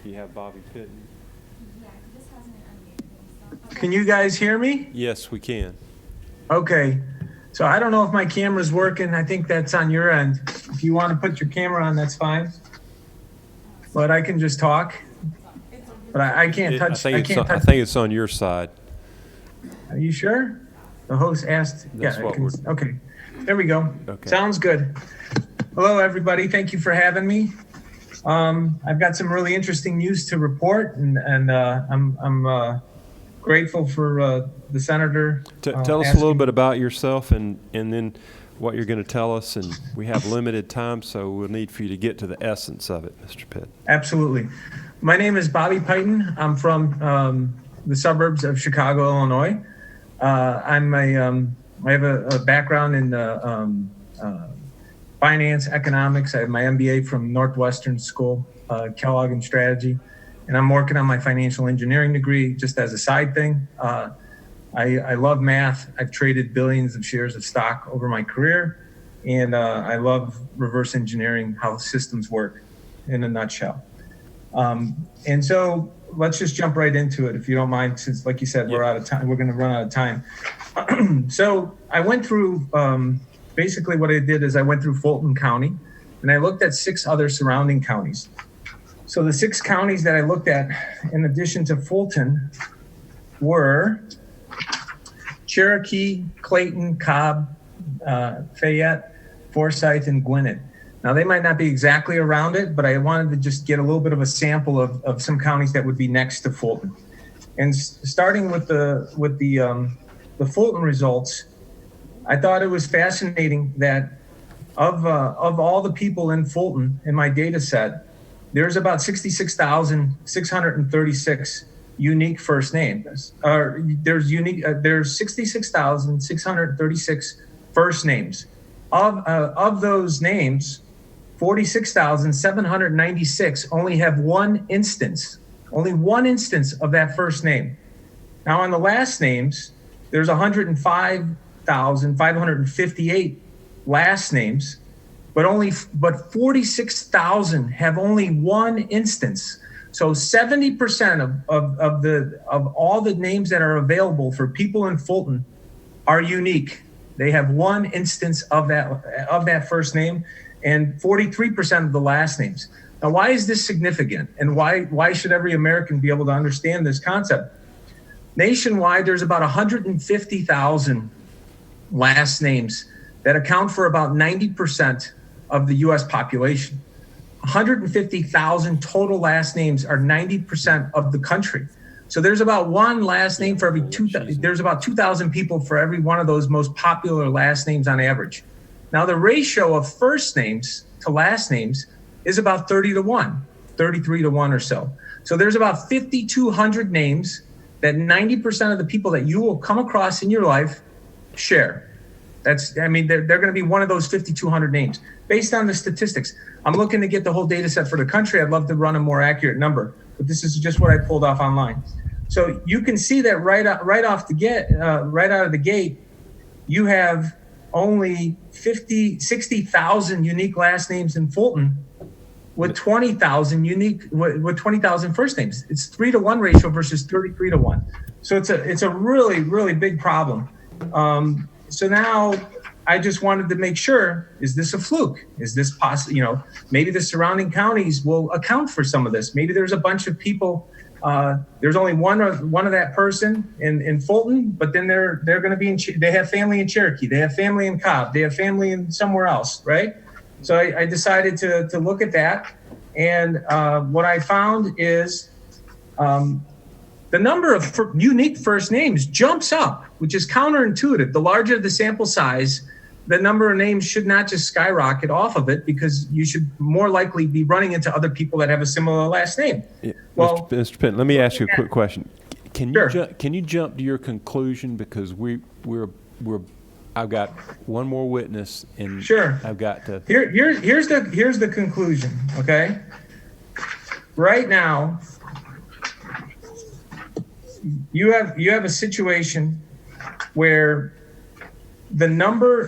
You have Bobby Pitton. Yeah, this hasn't been unmuted. Can you guys hear me? Yes, we can. Okay. So I don't know if my camera's working. I think that's on your end. If you want to put your camera on, that's fine. But I can just talk. But I can't touch. I think it's on your side. Are you sure? The host asked. That's what Okay. There we go. Okay. Sounds good. Hello, everybody. Thank you for having me. I've got some really interesting news to report, and I'm grateful for the senator. Tell us a little bit about yourself, and then what you're going to tell us. And we have limited time, so we'll need for you to get to the essence of it, Mr. Pitt. Absolutely. My name is Bobby Pitton. I'm from the suburbs of Chicago, Illinois. I have a background in finance, economics. I have my MBA from Northwestern School, Kellogg and Strategy, and I'm working on my financial engineering degree just as a side thing. I love math. I've traded billions of shares of stock over my career, and I love reverse engineering, how systems work in a nutshell. And so let's just jump right into it, if you don't mind, since, like you said, we're out of time. We're going to run out of time. So I went through, basically what I did is I went through Fulton County, and I looked at 6 other surrounding counties. So the 6 counties that I looked at, in addition to Fulton, were Cherokee, Clayton, Cobb, Fayette, Forsyth, and Gwinnett. Now, they might not be exactly around it, but I wanted to just get a little bit of a sample of some counties that would be next to Fulton. And starting with the Fulton results, I thought it was fascinating that of all the people in Fulton in my data set, there's about 66,636 unique first names. There's 66,636 first names. Of those names, 46,796 only have one instance of that first name. Now, on the last names, there's 105,558 last names, but 46,000 have only one instance. So 70% of all the names that are available for people in Fulton are unique. They have one instance of that first name, and 43% of the last names. Now, why is this significant, and why should every American be able to understand this concept? Nationwide, there's about 150,000 last names that account for about 90% of the U.S. population. 150,000 total last names are 90% of the country. So there's about one last name for every 2,000. There's about 2,000 people for every one of those most popular last names on average. Now, the ratio of first names to last names is about 30 to 1, 33 to 1 or so. So there's about 5,200 names that 90% of the people that you will come across in your life share. They're going to be one of those 5,200 names based on the statistics. I'm looking to get the whole data set for the country. I'd love to run a more accurate number, but this is just what I pulled off online. So you can see that right out of the gate, you have only 60,000 unique last names in Fulton with 20,000 first names. It's 3 to 1 ratio versus 33 to 1. So it's a really, really big problem. So now I just wanted to make sure, is this a fluke? Is this possible? Maybe the surrounding counties will account for some of this. Maybe there's a bunch of people. There's only one of that person in Fulton, but then they're going to be they have family in Cherokee, they have family in Cobb, they have family in somewhere else, right? So I decided to look at that, and what I found is the number of unique first names jumps up, which is counterintuitive. The larger the sample size, the number of names should not just skyrocket off of it, because you should more likely be running into other people that have a similar last name. Yeah. Well, Mr. Pitton, let me ask you a quick question. Can you jump to your conclusion, because I've got one more witness, and sure. I've got to. Here's the conclusion. Okay, right now you have a situation where the number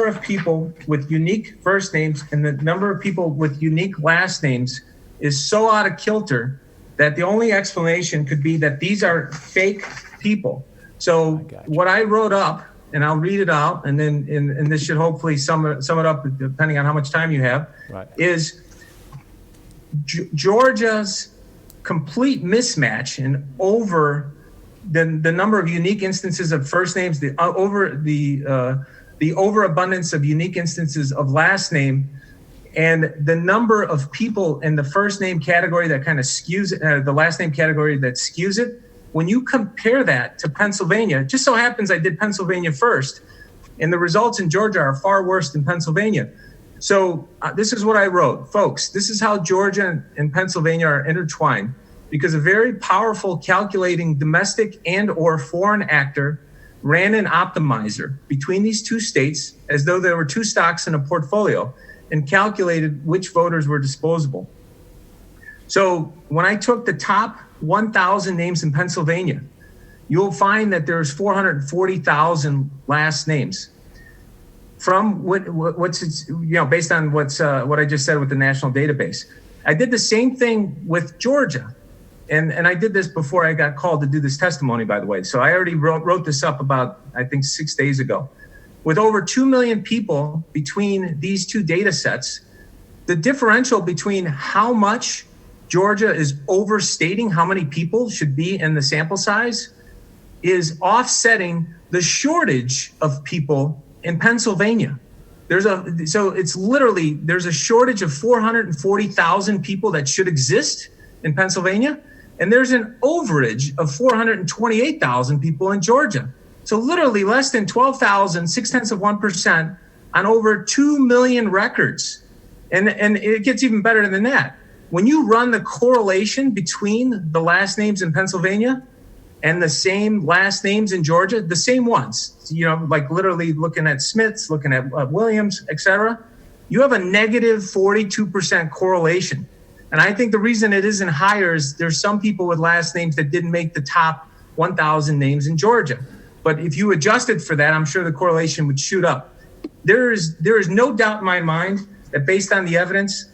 of people with unique first names and the number of people with unique last names is so out of kilter that the only explanation could be that these are fake people. So what I wrote up, and I'll read it out, and then and this should hopefully sum it up, depending on how much time you have, is Georgia's complete mismatch in over the number of unique instances of first names, the overabundance of unique instances of last name, and the number of people in the first name category that kind of skews it, the last name category that skews it. When you compare that to Pennsylvania, it just so happens I did Pennsylvania first, and the results in Georgia are far worse than Pennsylvania. So this is what I wrote. Folks, this is how Georgia and Pennsylvania are intertwined, because a very powerful calculating domestic and or foreign actor ran an optimizer between these two states as though there were two stocks in a portfolio and calculated which voters were disposable. So when I took the top 1,000 names in Pennsylvania, you'll find that there's 440,000 last names. From what's based on what I just said with the national database. I did the same thing with Georgia, and I did this before I got called to do this testimony, by the way. So I already wrote this up about, I think, 6 days ago. With over 2 million people between these two data sets, the differential between how much Georgia is overstating how many people should be in the sample size is offsetting the shortage of people in Pennsylvania. There's a shortage of 440,000 people that should exist in Pennsylvania, and there's an overage of 428,000 people in Georgia. So literally less than 12,000, 0.6% on over 2 million records. And it gets even better than that. When you run the correlation between the last names in Pennsylvania and the same last names in Georgia, the same ones, like literally looking at Smiths, looking at Williams, et cetera, you have a negative 42% correlation. And I think the reason it isn't higher is there's some people with last names that didn't make the top 1,000 names in Georgia. But if you adjusted for that, I'm sure the correlation would shoot up. There is no doubt in my mind that based on the evidence,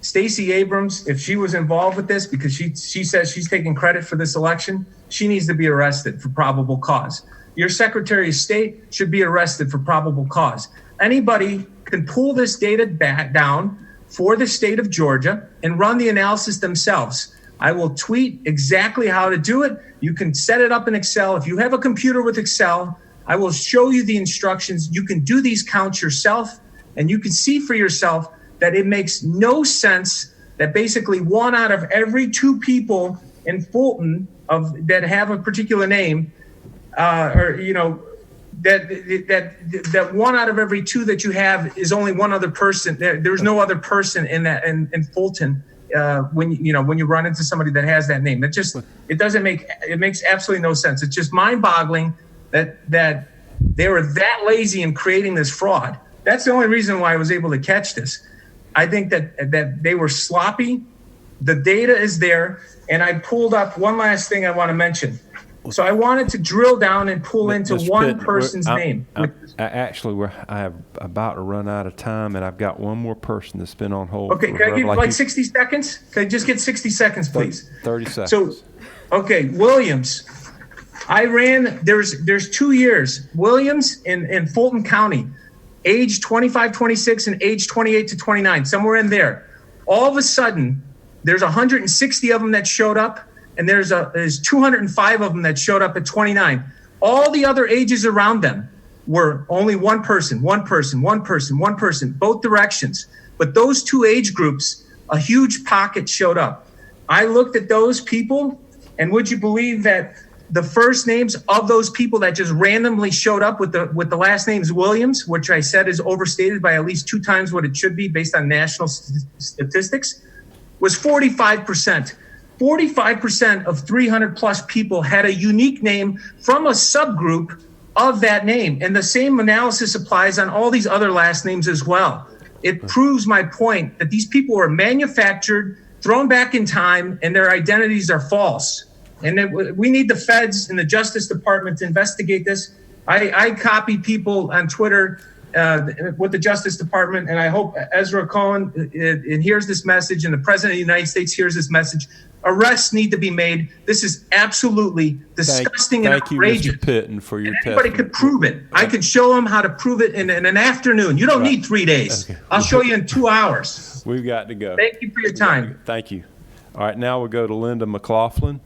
Stacey Abrams, if she was involved with this, because she says she's taking credit for this election, she needs to be arrested for probable cause. Your Secretary of State should be arrested for probable cause. Anybody can pull this data back down for the state of Georgia and run the analysis themselves. I will tweet exactly how to do it. You can set it up in Excel. If you have a computer with Excel, I will show you the instructions. You can do these counts yourself, and you can see for yourself that it makes no sense that basically 1 out of every 2 people in Fulton that have a particular name, that 1 out of every 2 that you have is only one other person. There's no other person in Fulton. When you run into somebody that has that name, it makes absolutely no sense. It's just mind-boggling that they were that lazy in creating this fraud. That's the only reason why I was able to catch this. I think that they were sloppy. The data is there, and I pulled up one last thing I want to mention. So I wanted to drill down and pull into one person's name. I have about to run out of time, and I've got one more person that's been on hold. Okay, can I give like 60 seconds? Can I just get 60 seconds, please? 30 seconds. So, okay, Williams. I ran, there's 2 years. Williams in Fulton County, age 25, 26, and age 28 to 29, somewhere in there. All of a sudden, there's 160 of them that showed up, and there's 205 of them that showed up at 29. All the other ages around them were only one person, both directions. But those 2 age groups, a huge pocket showed up. I looked at those people, and would you believe that the first names of those people that just randomly showed up with the last names Williams, which I said is overstated by at least 2 times what it should be based on national statistics, was 45%. 45% of 300 plus people had a unique name from a subgroup of that name. And the same analysis applies on all these other last names as well. It proves my point that these people were manufactured, thrown back in time, and their identities are false. And we need the feds and the Justice Department to investigate this. I copy people on Twitter with the Justice Department, and I hope Ezra Cohen hears this message, and the President of the United States hears this message. Arrests need to be made. This is absolutely disgusting and outrageous. Thank you, Mr. Pitton, for your Anybody could prove it. I could show them how to prove it in an afternoon. You don't need 3 days. Okay. I'll show you in 2 hours. We've got to go. Thank you for your time. Thank you. All right, now we'll go to Linda McLaughlin.